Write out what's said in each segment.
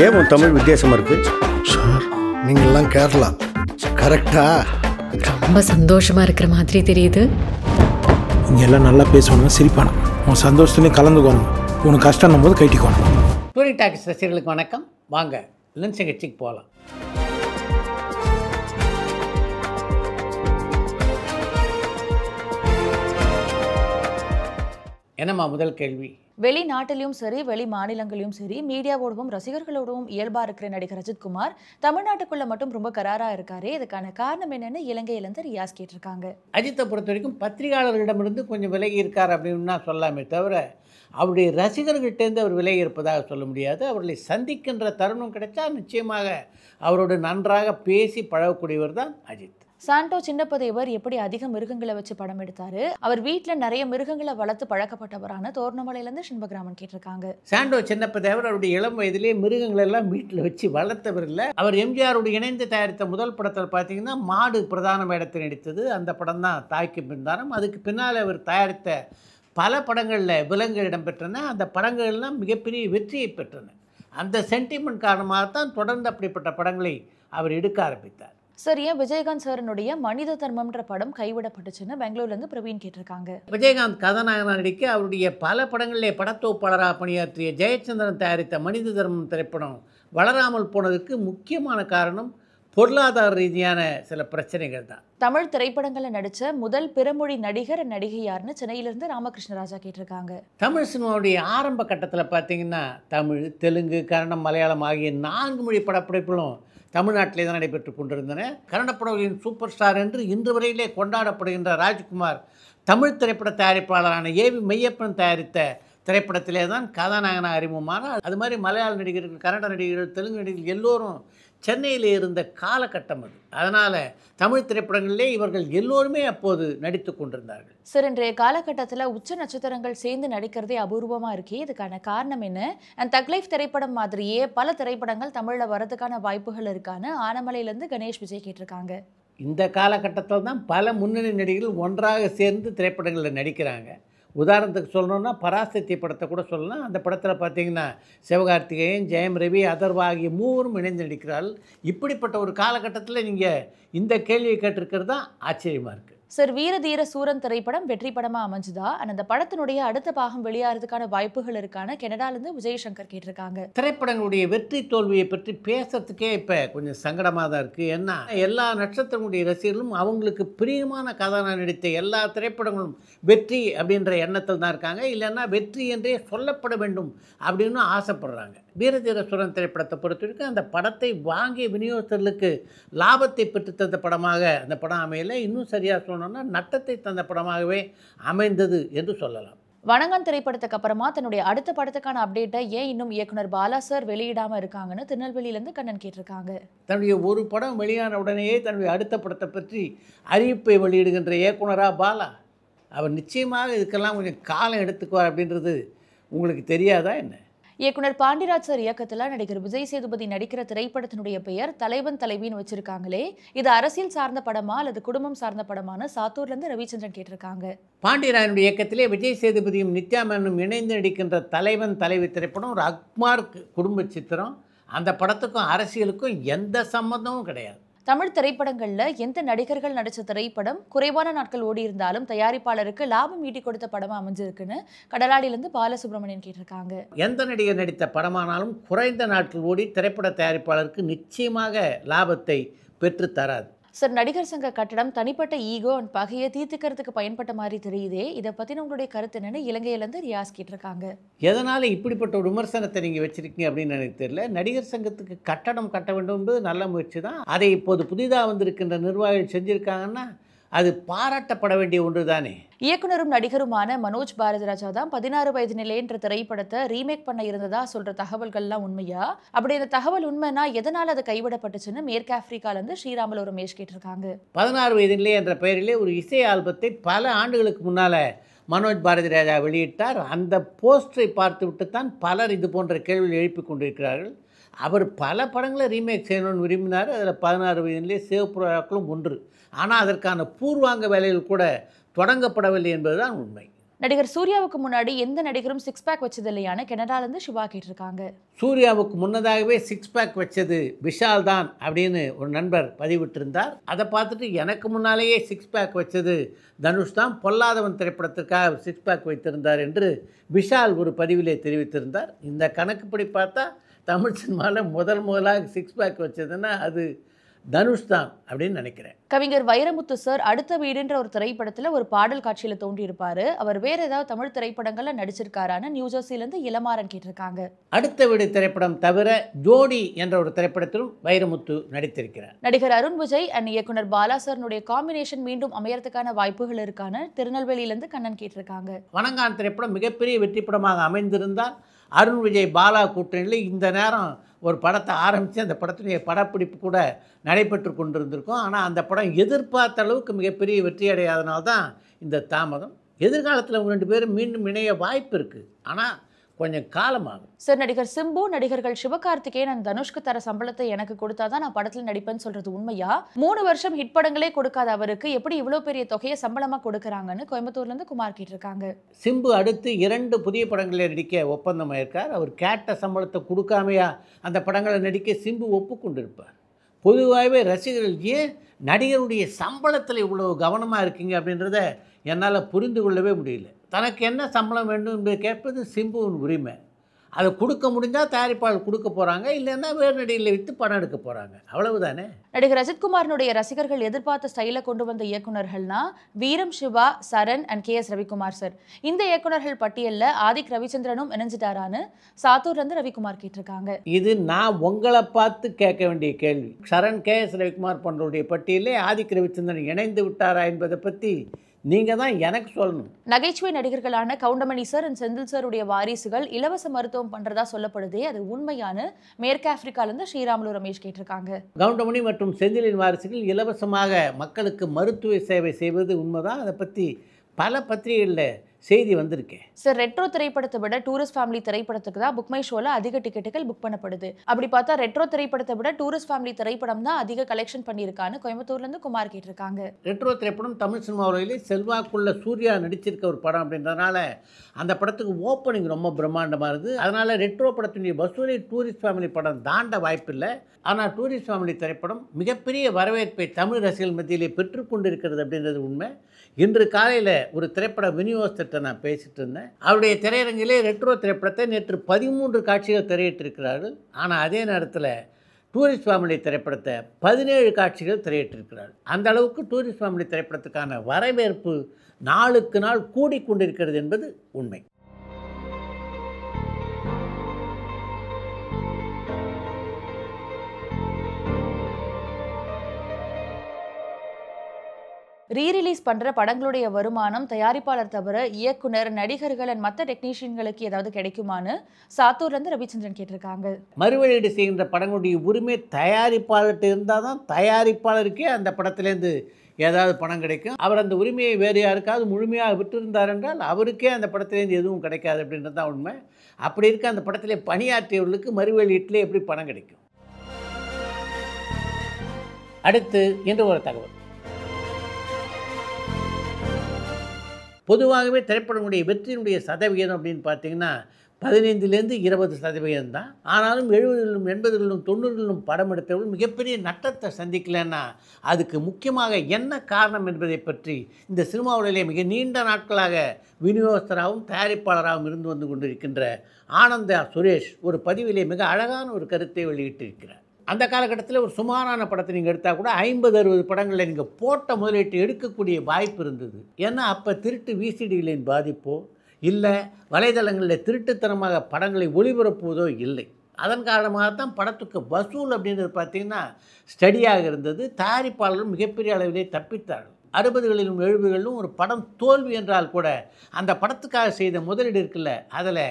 ஏன் உன் தமிழ் வித்தியாசமாக இருக்கு? சார் நீங்கள்லாம் கேரளா கரெக்டா? ரொம்ப சந்தோஷமா இருக்கிற மாதிரி தெரியுது. இங்கே எல்லாம் நல்லா பேசணும், சிரிப்பானும், உன் சந்தோஷத்துலேயும் கலந்துக்கணும், உனக்கு கஷ்டம் போது கைட்டிக்கணும். ஸ்டோரி டாக்ஸ் ரசிகர்களுக்கு வணக்கம். வாங்க லஞ்ச் நிகழ்ச்சிக்கு போகலாம். என்னம்மா முதல் கேள்வி? வெளிநாட்டிலும் சரி வெளி மாநிலங்களிலும் சரி மீடியாவோடவும் ரசிகர்களோடவும் இயல்பா இருக்கிற நடிகர் அஜித்குமார் தமிழ்நாட்டுக்குள்ள மட்டும் ரொம்ப கராரா இருக்காரு. இதுக்கான காரணம் என்னன்னு இலங்கையிலிருந்து ரியாஸ் கேட்டிருக்காங்க. அஜித்தை பொறுத்த வரைக்கும் பத்திரிகையாளர்களிடமிருந்து கொஞ்சம் விலகி இருக்கார் அப்படின்னு சொல்லாமே தவிர அவருடைய ரசிகர்கள்டேருந்து அவர் விலகி இருப்பதாக சொல்ல முடியாது. அவர்களை சந்திக்கின்ற தருணம் கிடைச்சா நிச்சயமாக அவரோடு நன்றாக பேசி பழகக்கூடியவர் தான் அஜித். சாண்டோ சின்னப்பதேவர் எப்படி அதிக மிருகங்களை வச்சு படம் எடுத்தாரு, அவர் வீட்டில் நிறைய மிருகங்களை வளர்த்து பழக்கப்பட்டவரான தோரணமலையிலேருந்து சின்பகிராமன் கேட்டிருக்காங்க. சாண்டோ சின்னப்பதேவர் அவருடைய இளம் வயதிலே மிருகங்கள் எல்லாம் வீட்டில் வச்சு வளர்த்தவர் இல்லை. அவர் எம்ஜிஆரோடு இணைந்து தயாரித்த முதல் படத்தில் பார்த்தீங்கன்னா மாடு பிரதான வேடத்தில் நடித்தது. அந்த படம் தான் தாய்க்கு பின்தானம். அதுக்கு பின்னால் அவர் தயாரித்த பல படங்களில் விலங்குகள் இடம்பெற்றன. அந்த படங்கள்லாம் மிகப்பெரிய வெற்றியை பெற்றன. அந்த சென்டிமெண்ட் காரணமாகத்தான் தொடர்ந்து அப்படிப்பட்ட படங்களை அவர் எடுக்க ஆரம்பித்தார். சார், ஏன் விஜயகாந்த் சாரனுடைய மனித தர்மம்ன்ற படம் கைவிடப்பட்டுச்சுன்னு பெங்களூர்லேருந்து பிரவீன் கேட்டிருக்காங்க. விஜயகாந்த் கதாநாயகனாக நடிக்க அவருடைய பல படங்களிலே படத்தொகுப்பாளராக பணியாற்றிய ஜெயச்சந்திரன் தயாரித்த மனித தர்மம் திரைப்படம் வளராமல் போனதுக்கு முக்கியமான காரணம் பொருளாதார ரீதியான சில பிரச்சனைகள் தான். தமிழ் திரைப்படங்களில் நடித்த முதல் பிறமொழி நடிகர் நடிகை யாருன்னு சென்னையிலிருந்து ராமகிருஷ்ணராஜா கேட்டிருக்காங்க. தமிழ் சினிமாவுடைய ஆரம்ப கட்டத்தில் பார்த்தீங்கன்னா தமிழ், தெலுங்கு, கன்னடம், மலையாளம் ஆகிய 4 மொழி படப்பிடிப்புகளும் தமிழ்நாட்டிலே தான் நடைபெற்று கொண்டிருந்தன. கன்னட படங்களின் சூப்பர் ஸ்டார் என்று இன்று வரையிலே கொண்டாடப்படுகின்ற ராஜ்குமார் தமிழ் திரைப்பட தயாரிப்பாளரான ஏவி மெய்யப்பன் தயாரித்த திரைப்படத்திலே தான் கதாநாயகனாக அறிமுகமானார். அது மாதிரி மலையாள நடிகர்கள், கன்னட நடிகர்கள், தெலுங்கு நடிகர்கள் எல்லோரும் சென்னையில் இருந்த காலகட்டம் அது. அதனால் தமிழ் திரைப்படங்களிலே இவர்கள் எல்லோருமே அப்போது நடித்து கொண்டிருந்தார்கள். சார், இன்றைய காலகட்டத்தில் உச்ச நட்சத்திரங்கள் சேர்ந்து நடிக்கிறதே அபூர்வமாக இருக்கே, இதுக்கான காரணம் என்ன? அண்ட் தக் லைஃப் திரைப்படம் மாதிரியே பல திரைப்படங்கள் தமிழில் வரதுக்கான வாய்ப்புகள் இருக்கான்னு ஆனமலையிலேருந்து கணேஷ் விஜய் கேட்டிருக்காங்க. இந்த காலகட்டத்தில் தான் பல முன்னணி நடிகர்கள் ஒன்றாக சேர்ந்து திரைப்படங்களில் நடிக்கிறாங்க. உதாரணத்துக்கு சொல்லணுன்னா பராசக்தி படத்தை கூட சொல்லலாம். அந்த படத்தில் பார்த்தீங்கன்னா சிவகார்த்திகேயன், ஜெயம் ரவி, அதர்வா ஆகிய 3 இணைந்து நடிக்கிறார்கள். இப்படிப்பட்ட ஒரு காலகட்டத்தில் நீங்கள் இந்த கேள்வியை கேட்டிருக்கிறது தான் ஆச்சரியமாக இருக்குது. சார், வீர தீர சூரன் திரைப்படம் வெற்றி படமாக அமைஞ்சுதா? அந்த படத்தினுடைய அடுத்த பாகம் வெளியாகிறதுக்கான வாய்ப்புகள் இருக்கான கனடாலேருந்து விஜயசங்கர் கேட்டிருக்காங்க. திரைப்படங்களுடைய வெற்றி தோல்வியை பற்றி பேசுறதுக்கே இப்போ கொஞ்சம் சங்கடமாக தான் இருக்குது. ஏன்னா எல்லா நட்சத்திரங்களுடைய ரசிகர்களும் அவங்களுக்கு பிரியமான கதாநாயகன் நடித்த எல்லா திரைப்படங்களும் வெற்றி அப்படின்ற எண்ணத்தில் தான் இருக்காங்க. இல்லைன்னா வெற்றி என்றே சொல்லப்பட வேண்டும் அப்படின்னு ஆசைப்படுறாங்க. வீரதீர சூரன் திரைப்படத்தை பொறுத்த வரைக்கும் அந்த படத்தை வாங்கிய விநியோகஸ்தர்களுக்கு லாபத்தை பெற்று தந்த படமாக அந்த படம் அமையலை. இன்னும் சரியாக சொல்லணும்னா நட்டத்தை தந்த படமாகவே அமைந்தது என்று சொல்லலாம். வணங்கான் திரைப்படத்துக்கு அப்புறமா தன்னுடைய அடுத்த படத்துக்கான அப்டேட்டை ஏன் இன்னும் இயக்குனர் பாலா சார் வெளியிடாமல் இருக்காங்கன்னு திருநெல்வேலியிலேருந்து கண்ணன் கேட்டிருக்காங்க. தன்னுடைய ஒரு படம் வெளியான உடனேயே தன்னுடைய அடுத்த படத்தை பற்றி அறிவிப்பை வெளியிடுகின்ற இயக்குனரா பாலா? அவர் நிச்சயமாக இதுக்கெல்லாம் கொஞ்சம் காலம் எடுத்துக்குவார் அப்படின்றது உங்களுக்கு தெரியாதா என்ன? இயக்குனர் பாண்டிராஜ் சார் இயக்கத்தில் நடிகர் விஜய் சேதுபதி நடிக்கிற திரைப்படத்தினுடைய பெயர் தலைவன் தலைவின்னு வச்சிருக்காங்களே, இது அரசியல் சார்ந்த படமா அல்லது குடும்பம் சார்ந்த படமான சாத்தூர்லேருந்து ரவிச்சந்திரன் கேட்டிருக்காங்க. பாண்டியராயனுடைய இயக்கத்திலே விஜய் சேதுபதியும் நித்யா மேனனும் இணைந்து நடிக்கின்ற தலைவன் தலைவி திரைப்படம் ஒரு அக்மார்க் குடும்ப சித்திரம். அந்த படத்துக்கும் அரசியலுக்கும் எந்த சம்மந்தமும் கிடையாது. தமிழ் திரைப்படங்களில் எந்த நடிகர்கள் நடித்த திரைப்படம் குறைவான நாட்கள் ஓடி இருந்தாலும் தயாரிப்பாளருக்கு லாபம் ஈட்டி கொடுத்த படமாக அமைஞ்சிருக்குன்னு கடலாடியிலேருந்து பாலசுப்ரமணியன் கேட்டிருக்காங்க. எந்த நடிகர் நடித்த படமானாலும் குறைந்த நாட்கள் ஓடி திரைப்பட தயாரிப்பாளருக்கு நிச்சயமாக லாபத்தை பெற்று தராது. சார், நடிகர் சங்க கட்டடம் தனிப்பட்ட ஈகோ அண்ட் பகையை தீர்த்துக்கிறதுக்கு பயன்பட்ட மாதிரி தெரியுதே, இதை பற்றின உங்களுடைய கருத்து என்னன்னு இலங்கையிலேருந்து ரியாஸ் கேட்டிருக்காங்க. எதனால் இப்படிப்பட்ட ஒரு விமர்சனத்தை நீங்கள் வச்சுருக்கீங்க அப்படின்னு எனக்கு தெரியல. நடிகர் சங்கத்துக்கு கட்டடம் கட்ட வேண்டும் என்பது நல்ல முயற்சி தான். அதை இப்போது புதிதாக வந்திருக்கின்ற நிர்வாகிகள் செஞ்சுருக்காங்கன்னா அது பாராட்டப்பட வேண்டிய ஒன்று தானே. இயக்குனரும் நடிகருமான மனோஜ் பாரதிராஜா தான் 16 வயது நிலைன்ற திரைப்படத்தை ரீமேக் பண்ண இருந்ததா சொல்ற தகவல்கள்லாம் உண்மையா? அப்படி இந்த தகவல் உண்மைனா எதனால் அது கைவிடப்பட்டுச்சுன்னு மேற்கு ஆப்பிரிக்காலேருந்து ஸ்ரீராமலு ரமேஷ் கேட்டிருக்காங்க. 16 வயது நிலை என்ற பெயரிலே ஒரு இசை ஆல்பத்தை பல ஆண்டுகளுக்கு முன்னால் மனோஜ் பாரதிராஜா வெளியிட்டார். அந்த போஸ்டரை பார்த்து விட்டு தான் பலர் இது போன்ற கேள்விகள் எழுப்பி கொண்டிருக்கிறார்கள். அவர் பல படங்களை ரீமேக் செய்யணும்னு விரும்பினார். அதில் 16 வயதிலே சிவப்புறாக்களும் ஒன்று. ஆனால் அதற்கான பூர்வாங்க வேலைகள் கூட தொடங்கப்படவில்லை என்பதுதான் உண்மை. நடிகர் சூர்யாவுக்கு முன்னாடி எந்த நடிகரும் சிக்ஸ் பேக் வச்சது இல்லையான்னு கனடாலேருந்து சிவா கேட்டிருக்காங்க. சூர்யாவுக்கு முன்னதாகவே சிக்ஸ் பேக் வச்சது விஷால் தான் அப்படின்னு ஒரு நண்பர் பதிவிட்டிருந்தார். அதை பார்த்துட்டு எனக்கு முன்னாலேயே சிக்ஸ் பேக் வச்சது தனுஷ் தான், பொல்லாதவன் திரைப்படத்திற்காக சிக்ஸ் பேக் வைத்திருந்தார் என்று விஷால் ஒரு பதிவிலே தெரிவித்திருந்தார். இந்த கணக்குப்படி பார்த்தா தமிழ் சினிமாவில் முதலாக சிக்ஸ் பேக் வச்சதுன்னா அது தனுஷ் தான் அப்படின்னு நினைக்கிறேன். கவிஞர் வைரமுத்து சார் அடுத்த வீடுன்ற ஒரு திரைப்படத்தில் ஒரு பாடல் காட்சியில் தோன்றியிருப்பாரு. அவர் வேற ஏதாவது தமிழ் திரைப்படங்கள்ல நடிச்சிருக்காரான்னு நியூ ஜெர்சிலேருந்து இளமாறன் கேட்டிருக்காங்க. அடுத்த வீடு திரைப்படம் தவிர ஜோடி என்ற ஒரு திரைப்படத்திலும் வைரமுத்து நடித்திருக்கிறார். நடிகர் அருண் விஜய் அண்ட் இயக்குனர் பாலா சார்னுடைய காம்பினேஷன் மீண்டும் அமையறதுக்கான வாய்ப்புகள் இருக்கான திருநெல்வேலியிலேருந்து கண்ணன் கேட்டிருக்காங்க. வணங்கான் திரைப்படம் மிகப்பெரிய வெற்றி படமாக அமைந்திருந்தால் அருண் விஜய் பாலா கூட்டணியில் இந்த நேரம் ஒரு படத்தை ஆரம்பித்து அந்த படத்தினுடைய படப்பிடிப்பு கூட நடைபெற்று கொண்டிருந்திருக்கும். ஆனால் அந்த படம் எதிர்பார்த்த அளவுக்கு மிகப்பெரிய வெற்றி அடையாதனால்தான் இந்த தாமதம். எதிர்காலத்தில் அவங்க 2 பேரும் மீண்டும் இணைய வாய்ப்பு இருக்குது, ஆனால் கொஞ்சம் காலமாகும். சார், நடிகர் சிம்பு நடிகர்கள் சிவகார்த்திகேயன் அண்ட் தனுஷ்க்கு தர சம்பளத்தை எனக்கு கொடுத்தாதான் நான் படத்தில் நடிப்பேன்னு சொல்றது உண்மையா? 3 வருஷம் ஹிட் படங்களே கொடுக்காத அவருக்கு எப்படி இவ்வளோ பெரிய தொகையை சம்பளமாக கொடுக்குறாங்கன்னு கோயம்புத்தூர்லேருந்து குமார் கேட்டிருக்காங்க. சிம்பு அடுத்து 2 புதிய படங்களில் நடிக்க ஒப்பந்தமாயிருக்கார். அவர் கேட்ட சம்பளத்தை கொடுக்காமையா அந்த படங்களை நடிக்க சிம்பு ஒப்புக்கொண்டிருப்பார். பொதுவாகவே ரசிகர்கள் ஏன் நடிகருடைய சம்பளத்தில் இவ்வளோ கவனமாக இருக்கீங்க அப்படின்றத என்னால் புரிந்து கொள்ளவே முடியல. தனக்கு என்ன சம்பளம் வேண்டும் என்று கேட்பது சிம்புவின் உரிமை. அதை கொடுக்க முடிஞ்சால் தயாரிப்பாளர் கொடுக்க போகிறாங்க, இல்லைன்னா வேறு நடிகர்களை விற்று படம் எடுக்க போகிறாங்க, அவ்வளவுதானே. நடிகர் அஜித்குமாரனுடைய ரசிகர்கள் எதிர்பார்த்த ஸ்டைலை கொண்டு வந்த இயக்குநர்கள்னா வீரம் சிவா, சரண் அண்ட் KS ரவிக்குமார் சார். இந்த இயக்குநர்கள் பட்டியலில் ஆதிக் ரவிச்சந்திரனும் இணைஞ்சிட்டாரான்னு சாத்தூர்லேருந்து ரவிக்குமார் கேட்டிருக்காங்க. இது நான் உங்களை பார்த்து கேட்க வேண்டிய கேள்வி. சரண், KS ரவிக்குமார் போன்றவருடைய பட்டியலே ஆதிக் ரவிச்சந்திரன் இணைந்து விட்டாரா என்பதை பற்றி நீங்கள் தான் எனக்கு சொல்லணும். நகைச்சுவை நடிகர்களான கவுண்டமணி சார் அண்ட் செந்தில் சாருடைய வாரிசுகள் இலவச மருத்துவம் பண்ணுறதா சொல்லப்படுதே, அது உண்மையான? மேற்கு ஆப்பிரிக்காலேருந்து ஸ்ரீராமுலு ரமேஷ் கேட்டிருக்காங்க. கவுண்டமணி மற்றும் செந்திலின் வாரிசுகள் இலவசமாக மக்களுக்கு மருத்துவ சேவை செய்வது உண்மைதான். அதை பற்றி பல பத்திரிகைகளில் செய்தி வந்திருக்கேன். சார், ரெட்ரோ திரைப்படத்தை விட டூரிஸ்ட் ஃபேமிலி திரைப்படத்துக்கு தான் புக் மை ஷோவில் அதிக டிக்கெட்டுகள் புக் பண்ணப்படுது. அப்படி பார்த்தா ரெட்ரோ திரைப்படத்தை விட டூரிஸ்ட் ஃபேமிலி திரைப்படம் தான் அதிக கலெக்ஷன் பண்ணியிருக்கான்னு கோயம்புத்தூர்லேருந்து குமார் கேட்டிருக்காங்க. ரெட்ரோ திரைப்படம் தமிழ் சினிமா உலகிலே செல்வாக்குள்ள சூர்யா நடிச்சிருக்க ஒரு படம் அப்படின்றதுனால அந்த படத்துக்கு ஓப்பனிங் ரொம்ப பிரம்மாண்டமாக இருக்குது. அதனால் ரெட்ரோ படத்தினுடைய வசூலை டூரிஸ்ட் ஃபேமிலி படம் தாண்ட வாய்ப்பில்லை. ஆனால் டூரிஸ்ட் ஃபேமிலி திரைப்படம் மிகப்பெரிய வரவேற்பை தமிழ் ரசிகர்கள் மத்தியிலே பெற்றுக்கொண்டிருக்கிறது அப்படின்றது உண்மை. இன்று காலையில் ஒரு திரைப்பட விநியோகத்திட்ட நான் பேசிட்டு இருந்தேன். அவருடைய திரையரங்கிலே ரெட்ரோ திரைப்படத்தை நேற்று 13 காட்சிகள் திரையிட்டிருக்கிறார்கள். ஆனால் அதே நேரத்தில் டூரிஸ்ட் ஃபேமிலி திரைப்படத்தை 17 காட்சிகள் திரையிட்டிருக்கிறார்கள். அந்த அளவுக்கு டூரிஸ்ட் ஃபேமிலி திரைப்படத்துக்கான வரவேற்பு நாளுக்கு நாள் கூடிக்கொண்டிருக்கிறது என்பது உண்மை. ரீரிலீஸ் பண்ணுற படங்களுடைய வருமானம் தயாரிப்பாளர் தவிர இயக்குனர், நடிகர்கள் அண்ட் மற்ற டெக்னீஷியன்களுக்கு ஏதாவது கிடைக்குமான்னு சாத்தூர்லேருந்து ரவிச்சந்திரன் கேட்டிருக்காங்க. மறுவெளியீடு செய்கின்ற படங்களுடைய உரிமை தயாரிப்பாளர்கிட்ட இருந்தால் தான் தயாரிப்பாளருக்கே அந்த படத்துலேருந்து ஏதாவது பணம் கிடைக்கும். அவர் அந்த உரிமையை வேறு யாருக்காவது முழுமையாக விட்டிருந்தார் என்றால் அவருக்கே அந்த படத்துலேருந்து எதுவும் கிடைக்காது அப்படின்றது தான் உண்மை. அப்படி இருக்க அந்த படத்திலே பணியாற்றியவர்களுக்கு மறுவெளியீட்டிலே எப்படி பணம் கிடைக்கும்? அடுத்து என்று ஒரு தகவல். பொதுவாகவே திரைப்படங்களுடைய வெற்றியினுடைய சதவிகிதம் அப்படின்னு பார்த்தீங்கன்னா 15லேருந்து 20% தான். ஆனாலும் 70களிலும் 80களிலும் 90களிலும் படம் எடுத்தவர்கள் மிகப்பெரிய நட்டத்தை சந்திக்கலைன்னா அதுக்கு முக்கியமாக என்ன காரணம் என்பதை பற்றி இந்த சினிமாவிலே மிக நீண்ட நாட்களாக விநியோகஸ்தராகவும் தயாரிப்பாளராகவும் இருந்து வந்து கொண்டிருக்கின்ற ஆனந்தா சுரேஷ் ஒரு பதிவிலே மிக அழகான ஒரு கருத்தை வெளியிட்டிருக்கிறார். அந்த காலகட்டத்தில் ஒரு சுமாரான படத்தை நீங்கள் எடுத்தால் கூட 50-60 படங்களில் நீங்கள் போட்ட முதலீட்டு எடுக்கக்கூடிய வாய்ப்பு இருந்தது. ஏன்னா அப்போ திருட்டு விசிடிகளின் பாதிப்போ இல்லை வலைதளங்களில் திருட்டுத்தனமாக படங்களை ஒளிபரப்புவதோ இல்லை. அதன் காரணமாகத்தான் படத்துக்கு வசூல் அப்படின்றது பார்த்திங்கன்னா ஸ்டடியாக இருந்தது. தயாரிப்பாளர்களும் மிகப்பெரிய அளவிலே தப்பித்தார்கள். 60களிலும் 70களிலும் ஒரு படம் தோல்வி என்றால் கூட அந்த படத்துக்காக செய்த முதலீடு இருக்குல்ல, அதில்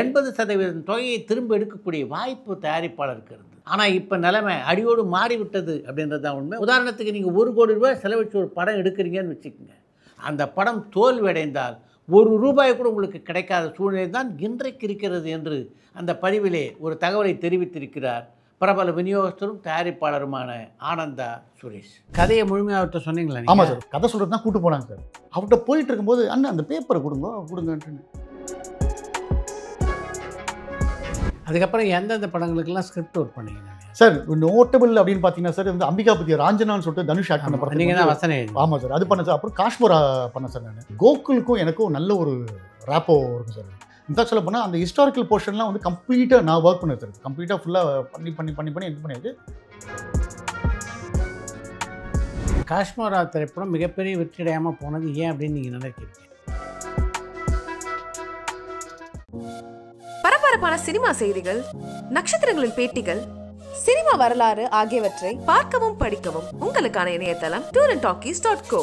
80% தொகையை திரும்ப எடுக்கக்கூடிய வாய்ப்பு தயாரிப்பாளருக்கு இருந்தது. ஆனால் இப்போ நிலைமை அடியோடு மாறிவிட்டது அப்படின்றது தான் உண்மை. உதாரணத்துக்கு நீங்கள் 1 கோடி ரூபாய் செலவழித்து ஒரு படம் எடுக்கிறீங்கன்னு வச்சுக்கோங்க. அந்த படம் தோல்வி அடைந்தால் ₹1 கூட உங்களுக்கு கிடைக்காத சூழ்நிலை தான் இன்றைக்கு இருக்கிறது என்று அந்த பதிவிலே ஒரு தகவலை தெரிவித்திருக்கிறார் பிரபல விநியோகஸ்தரும் தயாரிப்பாளருமான ஆனந்தா சுரேஷ். கதையை முழுமையாக சொன்னீங்களா? ஆமாம் சார், கதை சொல்கிறது தான் கூட்டு போனாங்க சார். அவர்கிட்ட போயிட்டு இருக்கும்போது அண்ணன் அந்த பேப்பரை கொடுங்கன்ட்டு. அதுக்கப்புறம் எந்தெந்த படங்களுக்கெல்லாம் ஸ்கிரிப்ட் ஒர்க் பண்ணீங்க சார்? நோட்டபிள் அப்படின்னு பார்த்தீங்கன்னா சார் வந்து அம்பிகாபதி ராஞ்சனான்னு சொல்லிட்டு தனுஷ் ஆக்ட் பண்ண படம். நீங்கள் தான் வசனம். ஆமாம் சார், அது பண்ண சார். அப்புறம் காஷ்மோரா பண்ண சார். நான் கோகுலுக்கும் எனக்கும் நல்ல ஒரு ரேப்போ இருக்கும் சார். இன்ஃபேக்ட் சொல்ல போனால் அந்த ஹிஸ்டாரிக்கல் போர்ஷன்லாம் வந்து கம்ப்ளீட்டாக நான் ஒர்க் பண்ணேன் சார். கம்ப்ளீட்டாக ஃபுல்லாக பண்ணி இது பண்ணியாச்சு. காஷ்மோரா திரைப்படம் மிகப்பெரிய வெற்றியடையாமல் போனது ஏன் அப்படின்னு நீங்கள் நினைக்கிறீங்க? பரபரப்பான சினிமா செய்திகள், நட்சத்திரங்களின் பேட்டிகள், சினிமா வரலாறு ஆகியவற்றை பார்க்கவும் படிக்கவும் உங்களுக்கான இணையதளம் tourantalkies.co.